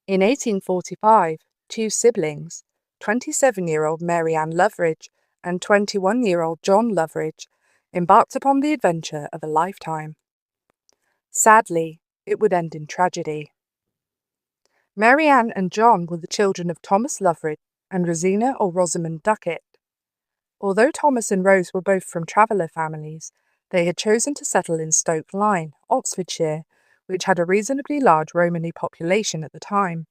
In 1845, two siblings, 27-year-old Mary Ann Loveridge and 21-year-old John Loveridge, embarked upon the adventure of a lifetime. Sadly, it would end in tragedy. Mary Ann and John were the children of Thomas Loveridge and Rosina or Rosamond Duckett. Although Thomas and Rose were both from traveller families, they had chosen to settle in Stoke, Lyne, Oxfordshire, which had a reasonably large Romany population at the time.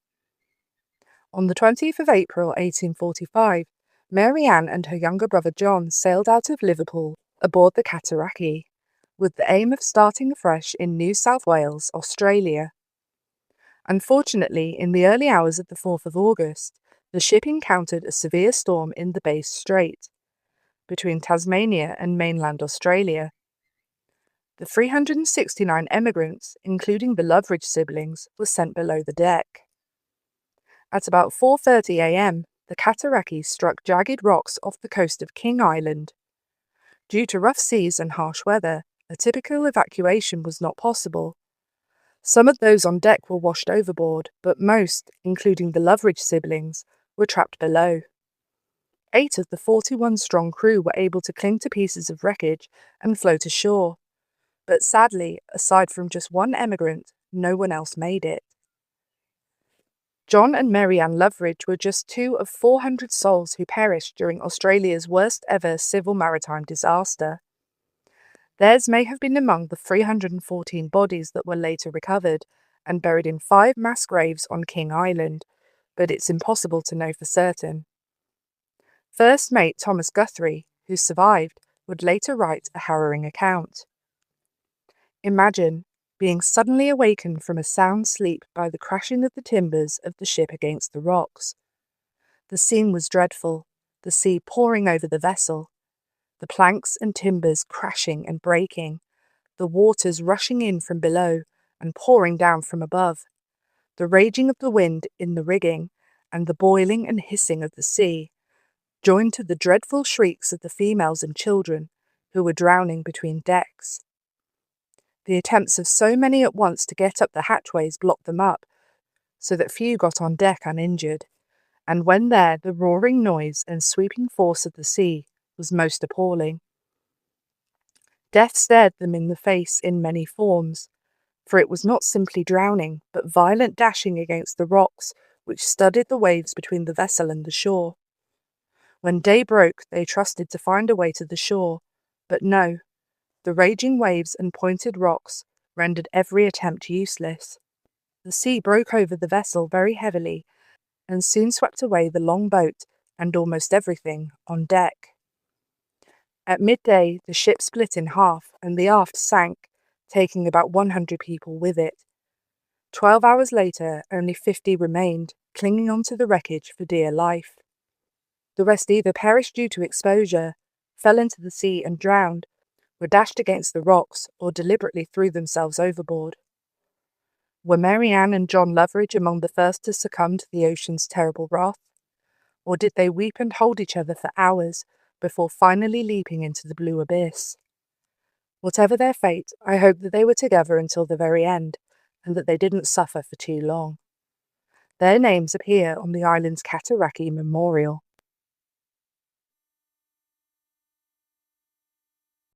On the 20th of April 1845, Mary Ann and her younger brother John sailed out of Liverpool aboard the Cataraqui, with the aim of starting afresh in New South Wales, Australia. Unfortunately, in the early hours of the 4th of August, the ship encountered a severe storm in the Bass Strait, between Tasmania and mainland Australia. The 369 emigrants, including the Loveridge siblings, were sent below the deck. At about 4:30 a.m., the Cataraqui struck jagged rocks off the coast of King Island. Due to rough seas and harsh weather, a typical evacuation was not possible. Some of those on deck were washed overboard, but most, including the Loveridge siblings, were trapped below. 8 of the 41-strong crew were able to cling to pieces of wreckage and float ashore. But sadly, aside from just one emigrant, no one else made it. John and Mary Ann Loveridge were just 2 of 400 souls who perished during Australia's worst ever civil maritime disaster. Theirs may have been among the 314 bodies that were later recovered and buried in 5 mass graves on King Island, but it's impossible to know for certain. First mate Thomas Guthrie, who survived, would later write a harrowing account. Imagine being suddenly awakened from a sound sleep by the crashing of the timbers of the ship against the rocks. The scene was dreadful, the sea pouring over the vessel, the planks and timbers crashing and breaking, the waters rushing in from below and pouring down from above, the raging of the wind in the rigging, and the boiling and hissing of the sea, joined to the dreadful shrieks of the females and children who were drowning between decks. The attempts of so many at once to get up the hatchways blocked them up, so that few got on deck uninjured, and when there, the roaring noise and sweeping force of the sea was most appalling. Death stared them in the face in many forms, for it was not simply drowning, but violent dashing against the rocks which studded the waves between the vessel and the shore. When day broke, they trusted to find a way to the shore, but no. The raging waves and pointed rocks rendered every attempt useless. The sea broke over the vessel very heavily and soon swept away the long boat and almost everything on deck. At midday, the ship split in half and the aft sank, taking about 100 people with it. 12 hours later, only 50 remained, clinging onto the wreckage for dear life. The rest either perished due to exposure, fell into the sea and drowned, were dashed against the rocks, or deliberately threw themselves overboard. Were Mary Ann and John Loveridge among the first to succumb to the ocean's terrible wrath? Or did they weep and hold each other for hours before finally leaping into the blue abyss? Whatever their fate, I hope that they were together until the very end, and that they didn't suffer for too long. Their names appear on the island's Cataraqui Memorial.